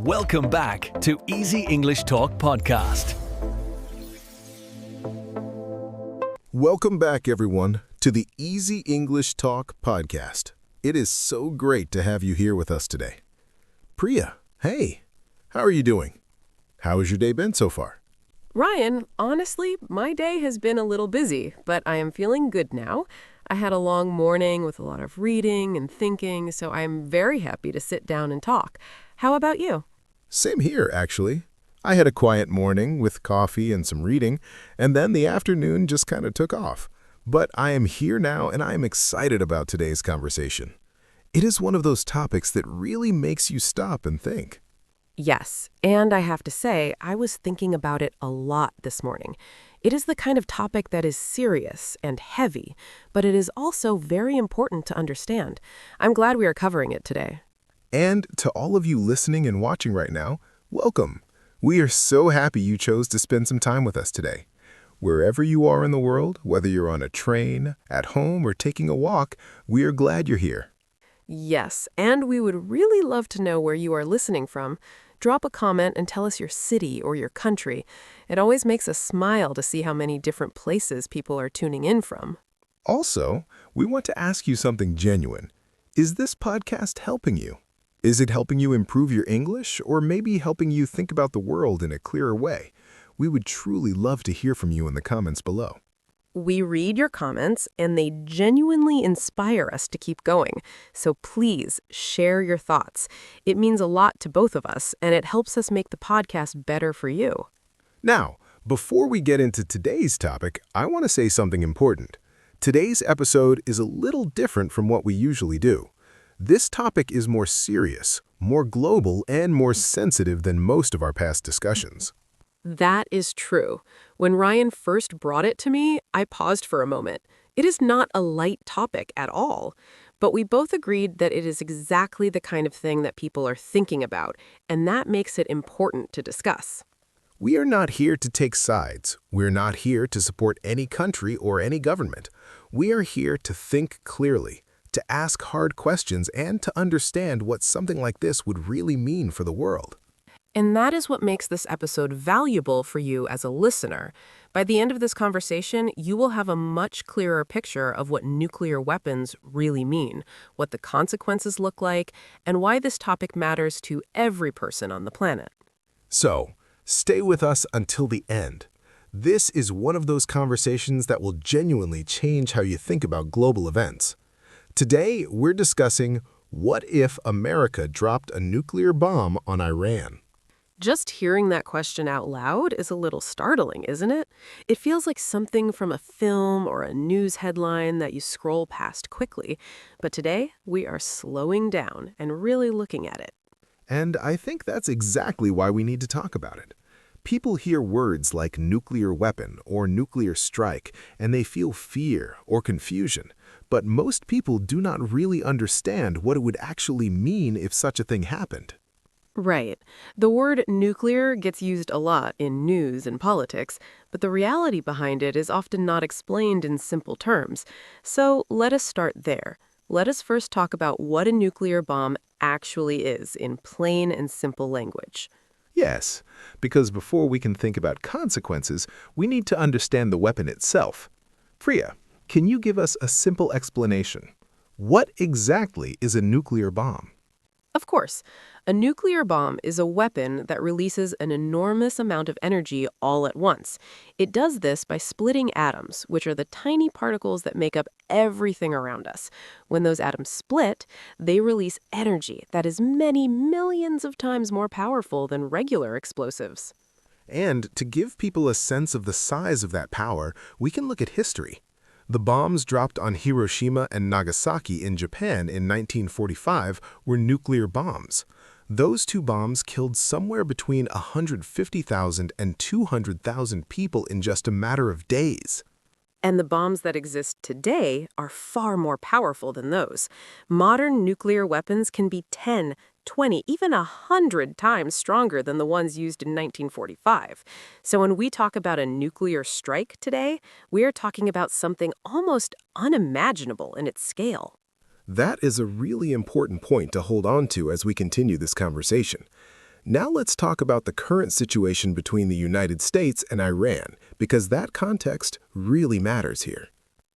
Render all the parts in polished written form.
Welcome back to Easy English Talk Podcast. Welcome back, everyone, to the Easy English Talk Podcast. It is so great to have you here with us today. Priya, hey, how are you doing? How has your day been so far? Ryan, honestly, my day has been a little busy, but I am feeling good now. I had a long morning with a lot of reading and thinking, so I'm very happy to sit down and talk. How about you? Same here, actually. I had a quiet morning with coffee and some reading, and then the afternoon just kind of took off. But I am here now, and I am excited about today's conversation. It is one of those topics that really makes you stop and think. Yes, and I have to say, I was thinking about it a lot this morning. It is the kind of topic that is serious and heavy, but it is also very important to understand. I'm glad we are covering it today. And to all of you listening and watching right now, welcome. We are so happy you chose to spend some time with us today. Wherever you are in the world, whether you're on a train, at home, or taking a walk, we are glad you're here. Yes, and we would really love to know where you are listening from. Drop a comment and tell us your city or your country. It always makes us smile to see how many different places people are tuning in from. Also, we want to ask you something genuine. Is this podcast helping you? Is it helping you improve your English, or maybe helping you think about the world in a clearer way? We would truly love to hear from you in the comments below. We read your comments, and they genuinely inspire us to keep going. So please share your thoughts. It means a lot to both of us, and it helps us make the podcast better for you. Now, before we get into today's topic, I want to say something important. Today's episode is a little different from what we usually do. This topic is more serious, more global, and more sensitive than most of our past discussions. That is true. When Ryan first brought it to me, I paused for a moment. It is not a light topic at all, but we both agreed that it is exactly the kind of thing that people are thinking about, and that makes it important to discuss. We are not here to take sides. We're not here to support any country or any government. We are here to think clearly, to ask hard questions, and to understand what something like this would really mean for the world. And that is what makes this episode valuable for you as a listener. By the end of this conversation, you will have a much clearer picture of what nuclear weapons really mean, what the consequences look like, and why this topic matters to every person on the planet. So, stay with us until the end. This is one of those conversations that will genuinely change how you think about global events. Today, we're discussing what if America dropped a nuclear bomb on Iran? Just hearing that question out loud is a little startling, isn't it? It feels like something from a film or a news headline that you scroll past quickly. But today, we are slowing down and really looking at it. And I think that's exactly why we need to talk about it. People hear words like nuclear weapon or nuclear strike, and they feel fear or confusion. But most people do not really understand what it would actually mean if such a thing happened. Right. The word nuclear gets used a lot in news and politics, but the reality behind it is often not explained in simple terms. So let us start there. Let us first talk about what a nuclear bomb actually is in plain and simple language. Yes, because before we can think about consequences, we need to understand the weapon itself. Priya, can you give us a simple explanation? What exactly is a nuclear bomb? Of course, a nuclear bomb is a weapon that releases an enormous amount of energy all at once. It does this by splitting atoms, which are the tiny particles that make up everything around us. When those atoms split, they release energy that is many millions of times more powerful than regular explosives. And to give people a sense of the size of that power, we can look at history. The bombs dropped on Hiroshima and Nagasaki in Japan in 1945 were nuclear bombs. Those two bombs killed somewhere between 150,000 and 200,000 people in just a matter of days. And the bombs that exist today are far more powerful than those. Modern nuclear weapons can be 10, 20, even 100 times stronger than the ones used in 1945. So when we talk about a nuclear strike today, we are talking about something almost unimaginable in its scale. That is a really important point to hold on to as we continue this conversation. Now let's talk about the current situation between the United States and Iran, because that context really matters here.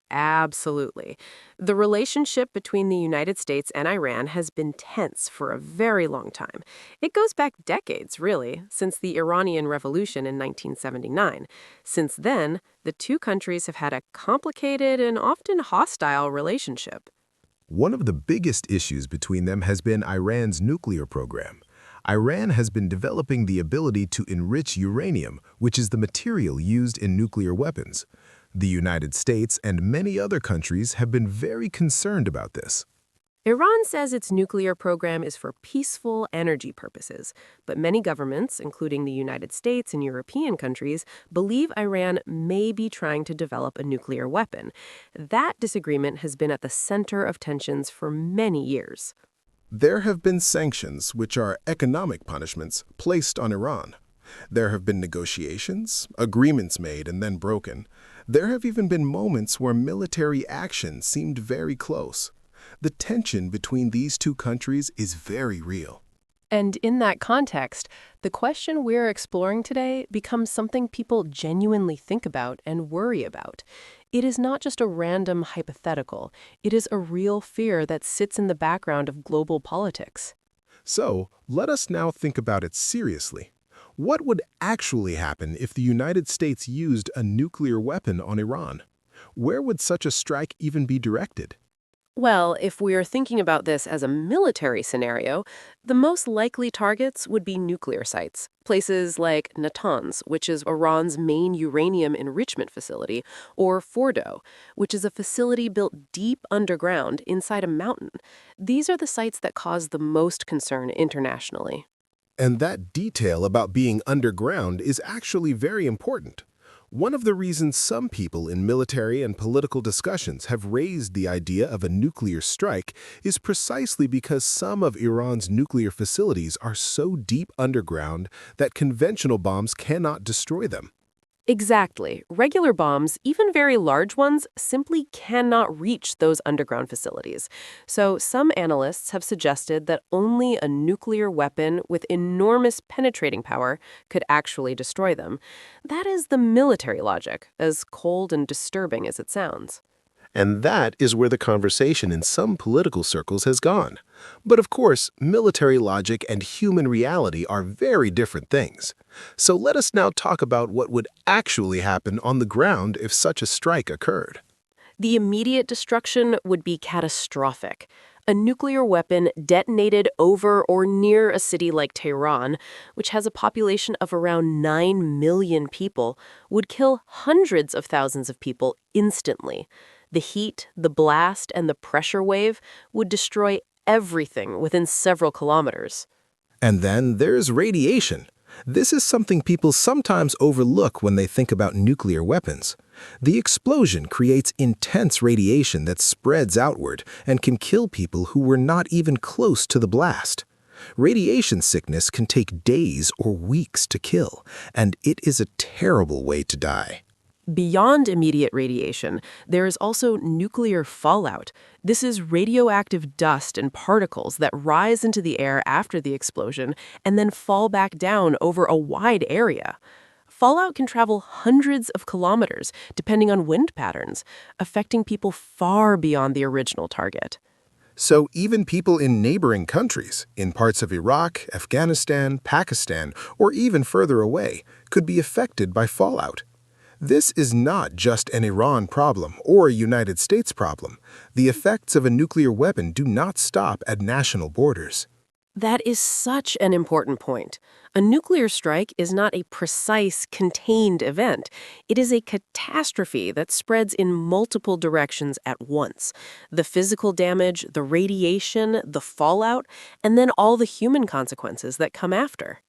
Absolutely. The relationship between the United States and Iran has been tense for a very long time. It goes back decades, really, since the Iranian Revolution in 1979. Since then, the two countries have had a complicated and often hostile relationship. One of the biggest issues between them has been Iran's nuclear program. Iran has been developing the ability to enrich uranium, which is the material used in nuclear weapons. The United States and many other countries have been very concerned about this. Iran says its nuclear program is for peaceful energy purposes, but many governments, including the United States and European countries, believe Iran may be trying to develop a nuclear weapon. That disagreement has been at the center of tensions for many years. There have been sanctions, which are economic punishments, placed on Iran. There have been negotiations, agreements made and then broken. There have even been moments where military action seemed very close. The tension between these two countries is very real. And in that context, the question we're exploring today becomes something people genuinely think about and worry about. It is not just a random hypothetical. It is a real fear that sits in the background of global politics. So, let us now think about it seriously. What would actually happen if the United States used a nuclear weapon on Iran? Where would such a strike even be directed? Well, if we are thinking about this as a military scenario, the most likely targets would be nuclear sites. Places like Natanz, which is Iran's main uranium enrichment facility, or Fordo, which is a facility built deep underground inside a mountain. These are the sites that cause the most concern internationally. And that detail about being underground is actually very important. One of the reasons some people in military and political discussions have raised the idea of a nuclear strike is precisely because some of Iran's nuclear facilities are so deep underground that conventional bombs cannot destroy them. Exactly. Regular bombs, even very large ones, simply cannot reach those underground facilities. So some analysts have suggested that only a nuclear weapon with enormous penetrating power could actually destroy them. That is the military logic, as cold and disturbing as it sounds. And that is where the conversation in some political circles has gone. But of course, military logic and human reality are very different things. So let us now talk about what would actually happen on the ground if such a strike occurred. The immediate destruction would be catastrophic. A nuclear weapon detonated over or near a city like Tehran, which has a population of around 9 million people, would kill hundreds of thousands of people instantly. The heat, the blast, and the pressure wave would destroy everything within several kilometers. And then there's radiation. This is something people sometimes overlook when they think about nuclear weapons. The explosion creates intense radiation that spreads outward and can kill people who were not even close to the blast. Radiation sickness can take days or weeks to kill, and it is a terrible way to die. Beyond immediate radiation, there is also nuclear fallout. This is radioactive dust and particles that rise into the air after the explosion and then fall back down over a wide area. Fallout can travel hundreds of kilometers, depending on wind patterns, affecting people far beyond the original target. So even people in neighboring countries, in parts of Iraq, Afghanistan, Pakistan, or even further away, could be affected by fallout. This is not just an Iran problem or a United States problem. The effects of a nuclear weapon do not stop at national borders. That is such an important point. A nuclear strike is not a precise, contained event. It is a catastrophe that spreads in multiple directions at once. The physical damage, the radiation, the fallout, and then all the human consequences that come after.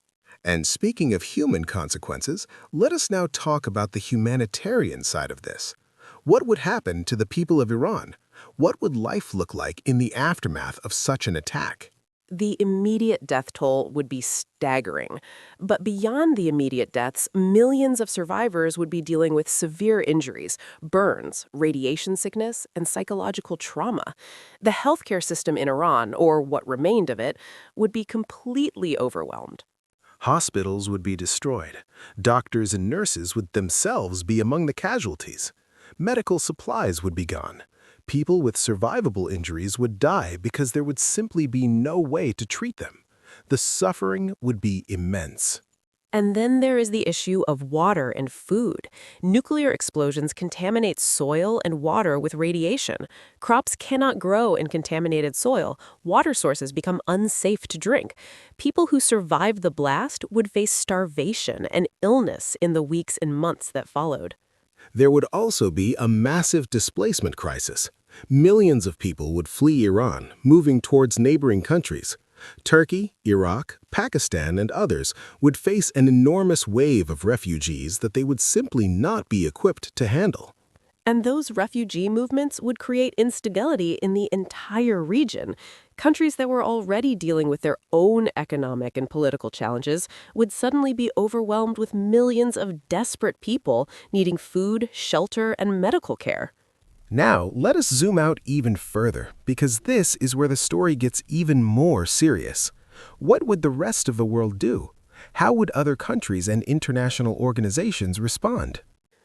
And speaking of human consequences, let us now talk about the humanitarian side of this. What would happen to the people of Iran? What would life look like in the aftermath of such an attack? The immediate death toll would be staggering. But beyond the immediate deaths, millions of survivors would be dealing with severe injuries, burns, radiation sickness, and psychological trauma. The healthcare system in Iran, or what remained of it, would be completely overwhelmed. Hospitals would be destroyed. Doctors and nurses would themselves be among the casualties. Medical supplies would be gone. People with survivable injuries would die because there would simply be no way to treat them. The suffering would be immense. And then there is the issue of water and food. Nuclear explosions contaminate soil and water with radiation. Crops cannot grow in contaminated soil. Water sources become unsafe to drink. People who survived the blast would face starvation and illness in the weeks and months that followed. There would also be a massive displacement crisis. Millions of people would flee Iran, moving towards neighboring countries. Turkey, Iraq, Pakistan, and others would face an enormous wave of refugees that they would simply not be equipped to handle. And those refugee movements would create instability in the entire region. Countries that were already dealing with their own economic and political challenges would suddenly be overwhelmed with millions of desperate people needing food, shelter, and medical care. Now, let us zoom out even further, because this is where the story gets even more serious. What would the rest of the world do? How would other countries and international organizations respond?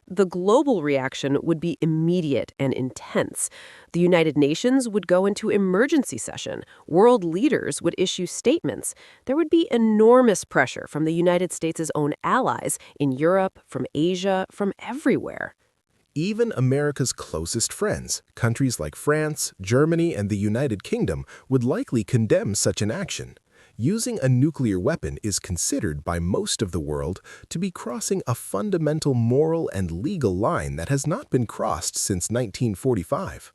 The global reaction would be immediate and intense. The United Nations would go into emergency session. World leaders would issue statements. There would be enormous pressure from the United States' own allies in Europe, from Asia, from everywhere. Even America's closest friends, countries like France, Germany, and the United Kingdom, would likely condemn such an action. Using a nuclear weapon is considered by most of the world to be crossing a fundamental moral and legal line that has not been crossed since 1945.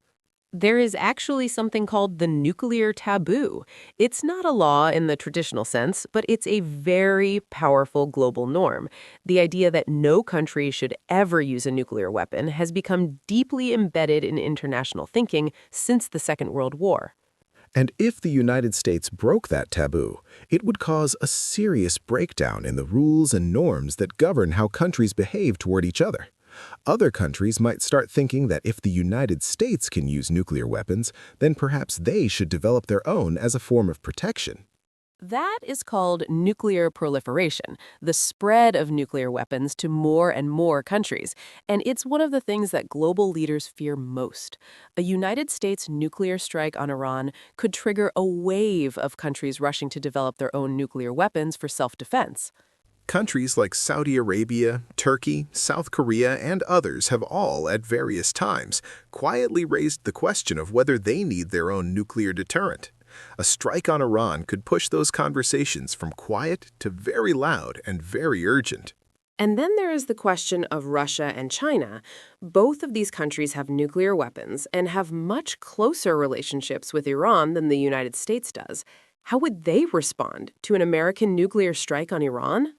There is actually something called the nuclear taboo. It's not a law in the traditional sense, but it's a very powerful global norm. The idea that no country should ever use a nuclear weapon has become deeply embedded in international thinking since the Second World War. And if the United States broke that taboo, it would cause a serious breakdown in the rules and norms that govern how countries behave toward each other. Other countries might start thinking that if the United States can use nuclear weapons, then perhaps they should develop their own as a form of protection. That is called nuclear proliferation, the spread of nuclear weapons to more and more countries. And it's one of the things that global leaders fear most. A United States nuclear strike on Iran could trigger a wave of countries rushing to develop their own nuclear weapons for self-defense. Countries like Saudi Arabia, Turkey, South Korea, and others have all, at various times, quietly raised the question of whether they need their own nuclear deterrent. A strike on Iran could push those conversations from quiet to very loud and very urgent. And then there is the question of Russia and China. Both of these countries have nuclear weapons and have much closer relationships with Iran than the United States does. How would they respond to an American nuclear strike on Iran?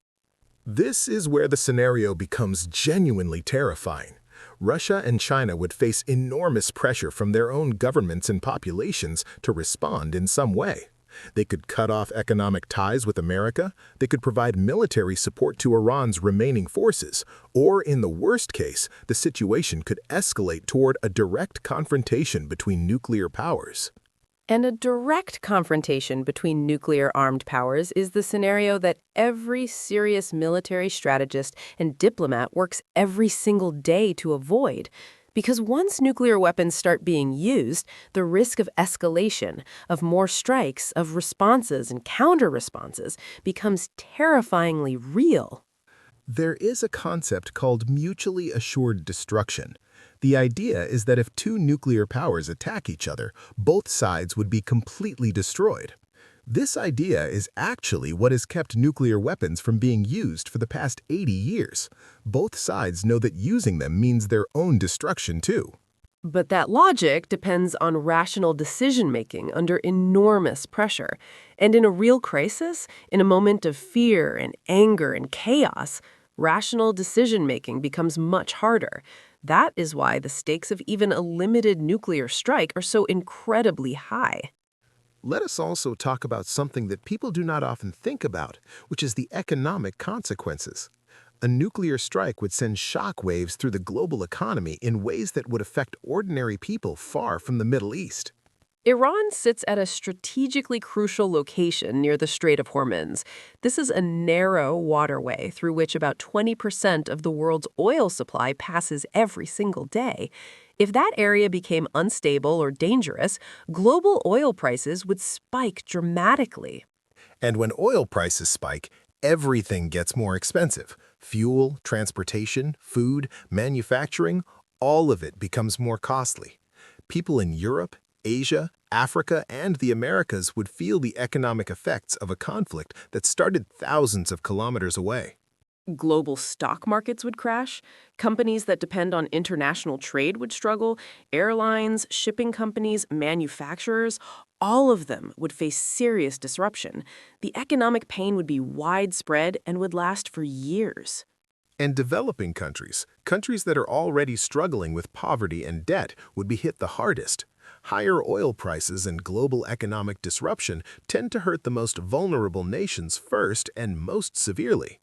This is where the scenario becomes genuinely terrifying. Russia and China would face enormous pressure from their own governments and populations to respond in some way. They could cut off economic ties with America, they could provide military support to Iran's remaining forces, or in the worst case, the situation could escalate toward a direct confrontation between nuclear powers. And a direct confrontation between nuclear-armed powers is the scenario that every serious military strategist and diplomat works every single day to avoid. Because once nuclear weapons start being used, the risk of escalation, of more strikes, of responses and counter-responses becomes terrifyingly real. There is a concept called mutually assured destruction. The idea is that if two nuclear powers attack each other, both sides would be completely destroyed. This idea is actually what has kept nuclear weapons from being used for the past 80 years. Both sides know that using them means their own destruction too. But that logic depends on rational decision-making under enormous pressure. And in a real crisis, in a moment of fear and anger and chaos, rational decision-making becomes much harder. That is why the stakes of even a limited nuclear strike are so incredibly high. Let us also talk about something that people do not often think about, which is the economic consequences. A nuclear strike would send shock waves through the global economy in ways that would affect ordinary people far from the Middle East. Iran sits at a strategically crucial location near the Strait of Hormuz. This is a narrow waterway through which about 20% of the world's oil supply passes every single day. If that area became unstable or dangerous, global oil prices would spike dramatically. And when oil prices spike, everything gets more expensive. Fuel, transportation, food, manufacturing, all of it becomes more costly. People in Europe, Asia, Africa, and the Americas would feel the economic effects of a conflict that started thousands of kilometers away. Global stock markets would crash, companies that depend on international trade would struggle, airlines, shipping companies, manufacturers, all of them would face serious disruption. The economic pain would be widespread and would last for years. And developing countries, countries that are already struggling with poverty and debt, would be hit the hardest. Higher oil prices and global economic disruption tend to hurt the most vulnerable nations first and most severely.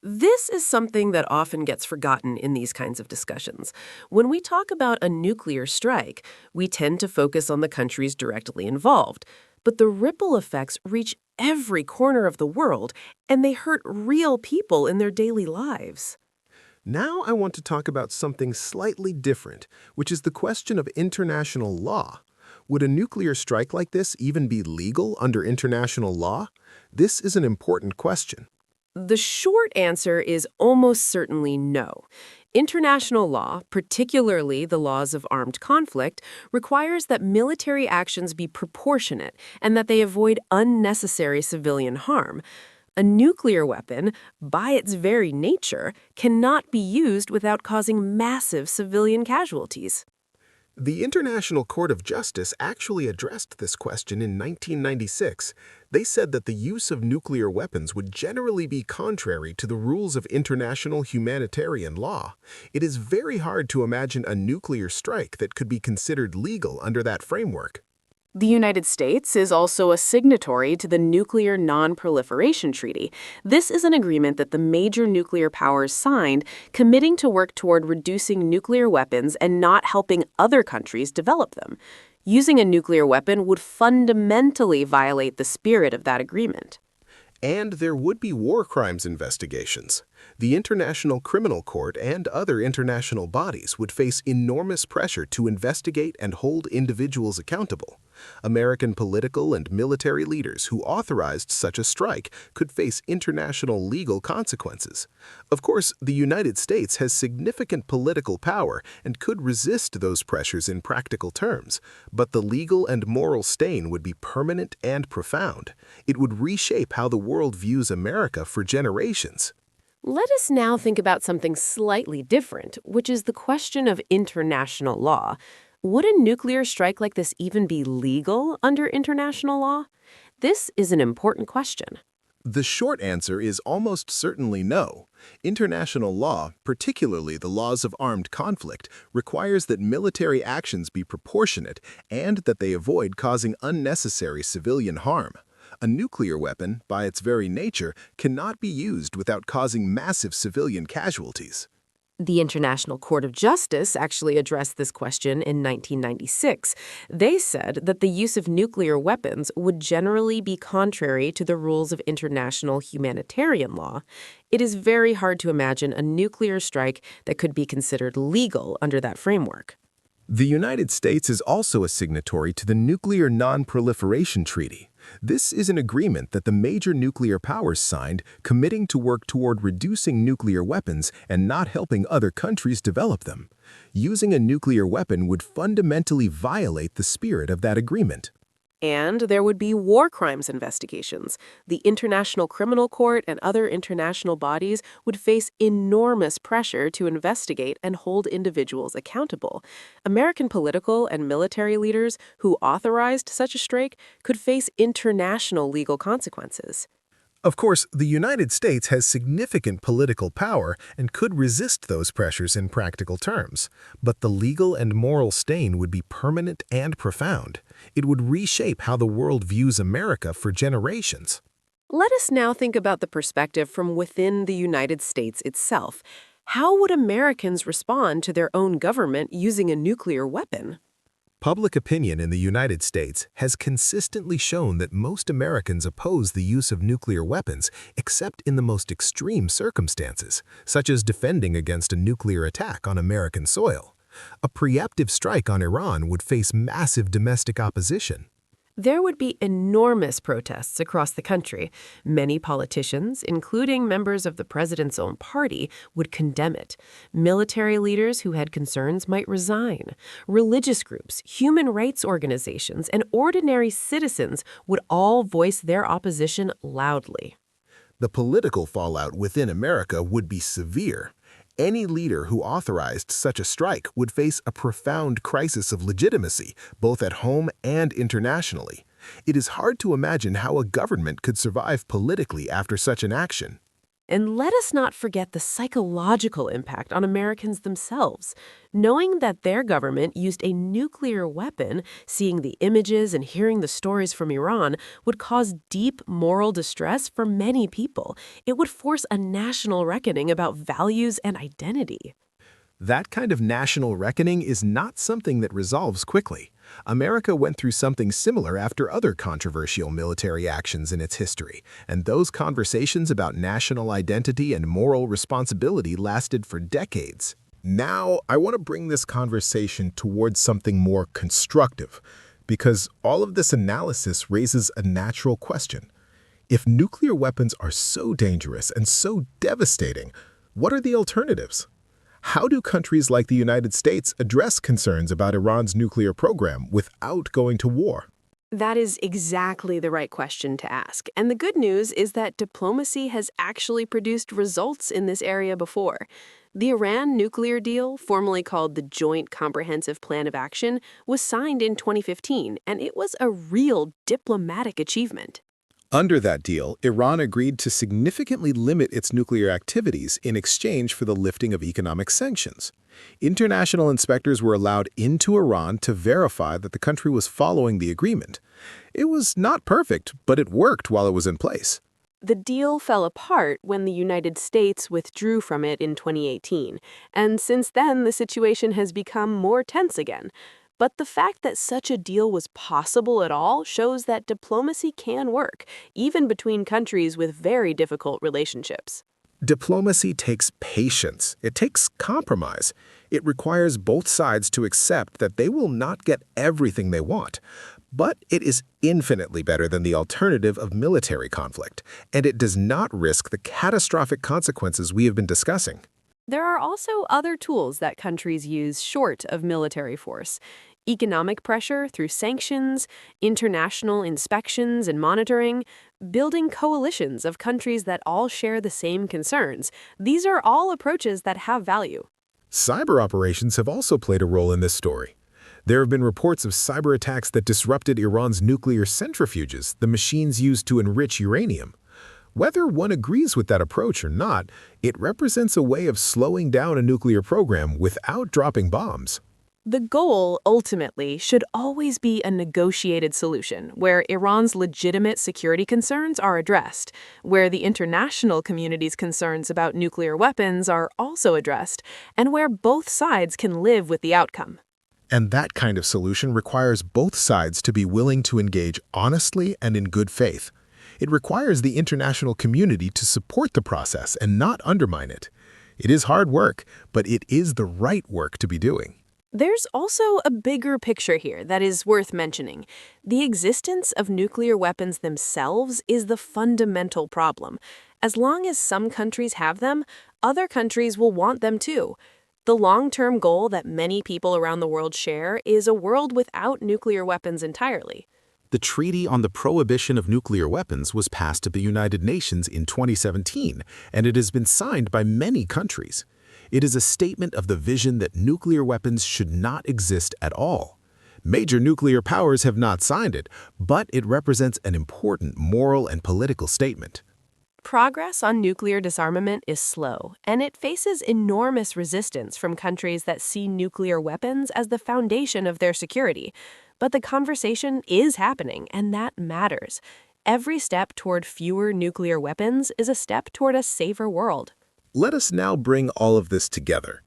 This is something that often gets forgotten in these kinds of discussions. When we talk about a nuclear strike, we tend to focus on the countries directly involved. But the ripple effects reach every corner of the world, and they hurt real people in their daily lives. Now I want to talk about something slightly different, which is the question of international law. Would a nuclear strike like this even be legal under international law? This is an important question. The short answer is almost certainly no. International law, particularly the laws of armed conflict, requires that military actions be proportionate and that they avoid unnecessary civilian harm. A nuclear weapon, by its very nature, cannot be used without causing massive civilian casualties. The International Court of Justice actually addressed this question in 1996. They said that the use of nuclear weapons would generally be contrary to the rules of international humanitarian law. It is very hard to imagine a nuclear strike that could be considered legal under that framework. The United States is also a signatory to the Nuclear Non-Proliferation Treaty. This is an agreement that the major nuclear powers signed, committing to work toward reducing nuclear weapons and not helping other countries develop them. Using a nuclear weapon would fundamentally violate the spirit of that agreement. And there would be war crimes investigations. The International Criminal Court and other international bodies would face enormous pressure to investigate and hold individuals accountable. American political and military leaders who authorized such a strike could face international legal consequences. Of course, the United States has significant political power and could resist those pressures in practical terms, but the legal and moral stain would be permanent and profound. It would reshape how the world views America for generations. Let us now think about something slightly different, which is the question of international law. Would a nuclear strike like this even be legal under international law? This is an important question. The short answer is almost certainly no. International law, particularly the laws of armed conflict, requires that military actions be proportionate and that they avoid causing unnecessary civilian harm. A nuclear weapon, by its very nature, cannot be used without causing massive civilian casualties. The International Court of Justice actually addressed this question in 1996. They said that the use of nuclear weapons would generally be contrary to the rules of international humanitarian law. It is very hard to imagine a nuclear strike that could be considered legal under that framework. The United States is also a signatory to the Nuclear Non-Proliferation Treaty. This is an agreement that the major nuclear powers signed, committing to work toward reducing nuclear weapons and not helping other countries develop them. Using a nuclear weapon would fundamentally violate the spirit of that agreement. And there would be war crimes investigations. The International Criminal Court and other international bodies would face enormous pressure to investigate and hold individuals accountable. American political and military leaders who authorized such a strike could face international legal consequences. Of course, the United States has significant political power and could resist those pressures in practical terms, but the legal and moral stain would be permanent and profound. It would reshape how the world views America for generations. Let us now think about the perspective from within the United States itself. How would Americans respond to their own government using a nuclear weapon? Public opinion in the United States has consistently shown that most Americans oppose the use of nuclear weapons except in the most extreme circumstances, such as defending against a nuclear attack on American soil. A preemptive strike on Iran would face massive domestic opposition. There would be enormous protests across the country. Many politicians, including members of the president's own party, would condemn it. Military leaders who had concerns might resign. Religious groups, human rights organizations, and ordinary citizens would all voice their opposition loudly. The political fallout within America would be severe. Any leader who authorized such a strike would face a profound crisis of legitimacy, both at home and internationally. It is hard to imagine how a government could survive politically after such an action. And let us not forget the psychological impact on Americans themselves. Knowing that their government used a nuclear weapon, seeing the images and hearing the stories from Iran would cause deep moral distress for many people. It would force a national reckoning about values and identity. That kind of national reckoning is not something that resolves quickly. America went through something similar after other controversial military actions in its history, and those conversations about national identity and moral responsibility lasted for decades. Now, I want to bring this conversation towards something more constructive, because all of this analysis raises a natural question. If nuclear weapons are so dangerous and so devastating, what are the alternatives? How do countries like the United States address concerns about Iran's nuclear program without going to war? That is exactly the right question to ask. And the good news is that diplomacy has actually produced results in this area before. The Iran nuclear deal, formerly called the Joint Comprehensive Plan of Action, was signed in 2015, and it was a real diplomatic achievement. Under that deal, Iran agreed to significantly limit its nuclear activities in exchange for the lifting of economic sanctions. International inspectors were allowed into Iran to verify that the country was following the agreement. It was not perfect, but it worked while it was in place. The deal fell apart when the United States withdrew from it in 2018, and since then the situation has become more tense again. But the fact that such a deal was possible at all shows that diplomacy can work, even between countries with very difficult relationships. Diplomacy takes patience. It takes compromise. It requires both sides to accept that they will not get everything they want. But it is infinitely better than the alternative of military conflict, and it does not risk the catastrophic consequences we have been discussing. There are also other tools that countries use short of military force. Economic pressure through sanctions, international inspections and monitoring, building coalitions of countries that all share the same concerns. These are all approaches that have value. Cyber operations have also played a role in this story. There have been reports of cyber attacks that disrupted Iran's nuclear centrifuges, the machines used to enrich uranium. Whether one agrees with that approach or not, it represents a way of slowing down a nuclear program without dropping bombs. The goal, ultimately, should always be a negotiated solution where Iran's legitimate security concerns are addressed, where the international community's concerns about nuclear weapons are also addressed, and where both sides can live with the outcome. And that kind of solution requires both sides to be willing to engage honestly and in good faith. It requires the international community to support the process and not undermine it. It is hard work, but it is the right work to be doing. There's also a bigger picture here that is worth mentioning. The existence of nuclear weapons themselves is the fundamental problem. As long as some countries have them, other countries will want them too. The long-term goal that many people around the world share is a world without nuclear weapons entirely. The Treaty on the Prohibition of Nuclear Weapons was passed at the United Nations in 2017, and it has been signed by many countries. It is a statement of the vision that nuclear weapons should not exist at all. Major nuclear powers have not signed it, but it represents an important moral and political statement. Progress on nuclear disarmament is slow, and it faces enormous resistance from countries that see nuclear weapons as the foundation of their security. But the conversation is happening, and that matters. Every step toward fewer nuclear weapons is a step toward a safer world. Let us now bring all of this together.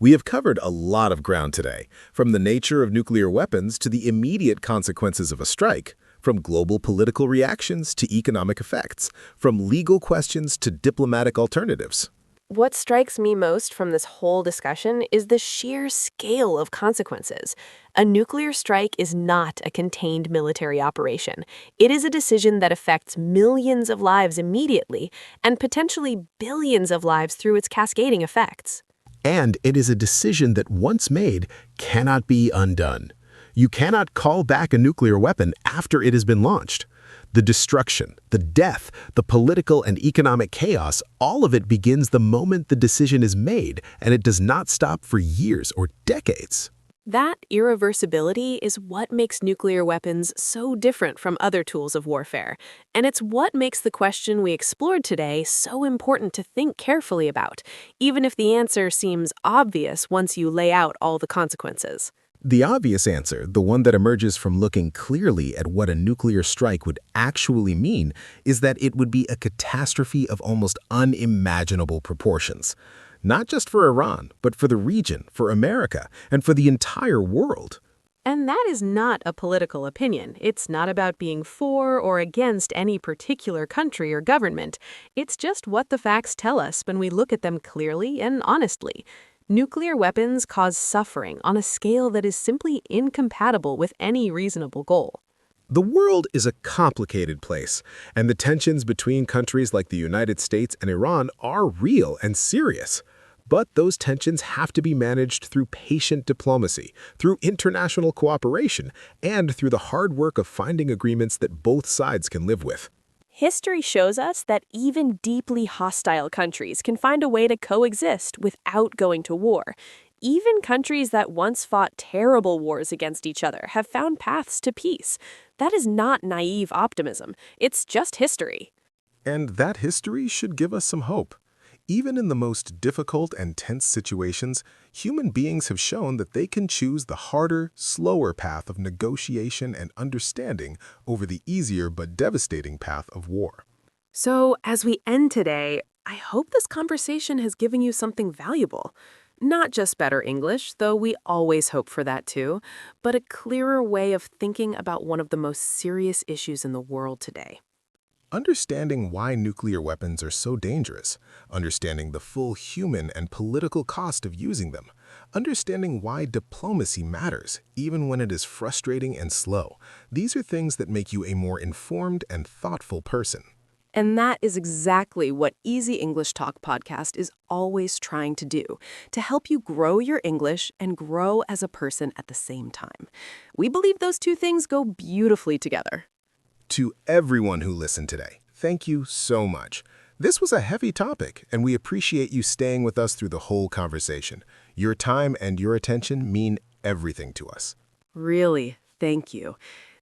We have covered a lot of ground today, from the nature of nuclear weapons to the immediate consequences of a strike, from global political reactions to economic effects, from legal questions to diplomatic alternatives. What strikes me most from this whole discussion is the sheer scale of consequences. A nuclear strike is not a contained military operation. It is a decision that affects millions of lives immediately and potentially billions of lives through its cascading effects. And it is a decision that, once made, cannot be undone. You cannot call back a nuclear weapon after it has been launched. The destruction, the death, the political and economic chaos, all of it begins the moment the decision is made, and it does not stop for years or decades. That irreversibility is what makes nuclear weapons so different from other tools of warfare, and it's what makes the question we explored today so important to think carefully about, even if the answer seems obvious once you lay out all the consequences. The obvious answer, the one that emerges from looking clearly at what a nuclear strike would actually mean, is that it would be a catastrophe of almost unimaginable proportions. Not just for Iran, but for the region, for America, and for the entire world. And that is not a political opinion. It's not about being for or against any particular country or government. It's just what the facts tell us when we look at them clearly and honestly. Nuclear weapons cause suffering on a scale that is simply incompatible with any reasonable goal. The world is a complicated place, and the tensions between countries like the United States and Iran are real and serious. But those tensions have to be managed through patient diplomacy, through international cooperation, and through the hard work of finding agreements that both sides can live with. History shows us that even deeply hostile countries can find a way to coexist without going to war. Even countries that once fought terrible wars against each other have found paths to peace. That is not naive optimism. It's just history. And that history should give us some hope. Even in the most difficult and tense situations, human beings have shown that they can choose the harder, slower path of negotiation and understanding over the easier but devastating path of war. So, as we end today, I hope this conversation has given you something valuable. Not just better English, though we always hope for that too, but a clearer way of thinking about one of the most serious issues in the world today. Understanding why nuclear weapons are so dangerous, understanding the full human and political cost of using them, understanding why diplomacy matters, even when it is frustrating and slow. These are things that make you a more informed and thoughtful person. And that is exactly what Easy English Talk podcast is always trying to do, to help you grow your English and grow as a person at the same time. We believe those two things go beautifully together. To everyone who listened today, thank you so much. This was a heavy topic, and we appreciate you staying with us through the whole conversation. Your time and your attention mean everything to us. Really, thank you.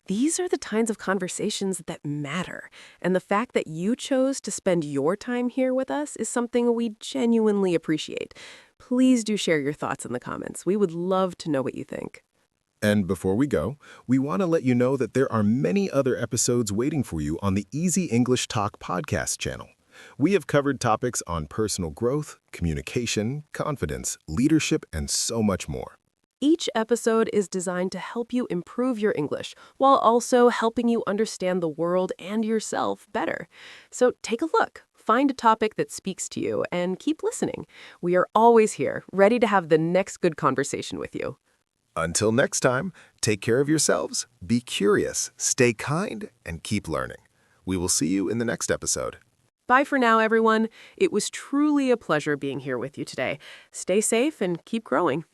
These are the kinds of conversations that matter, and the fact that you chose to spend your time here with us is something we genuinely appreciate. Please do share your thoughts in the comments. We would love to know what you think. And before we go, we want to let you know that there are many other episodes waiting for you on the Easy English Talk podcast channel. We have covered topics on personal growth, communication, confidence, leadership, and so much more. Each episode is designed to help you improve your English while also helping you understand the world and yourself better. So take a look, find a topic that speaks to you, and keep listening. We are always here, ready to have the next good conversation with you. Until next time, take care of yourselves, be curious, stay kind, and keep learning. We will see you in the next episode. Bye for now, everyone. It was truly a pleasure being here with you today. Stay safe and keep growing.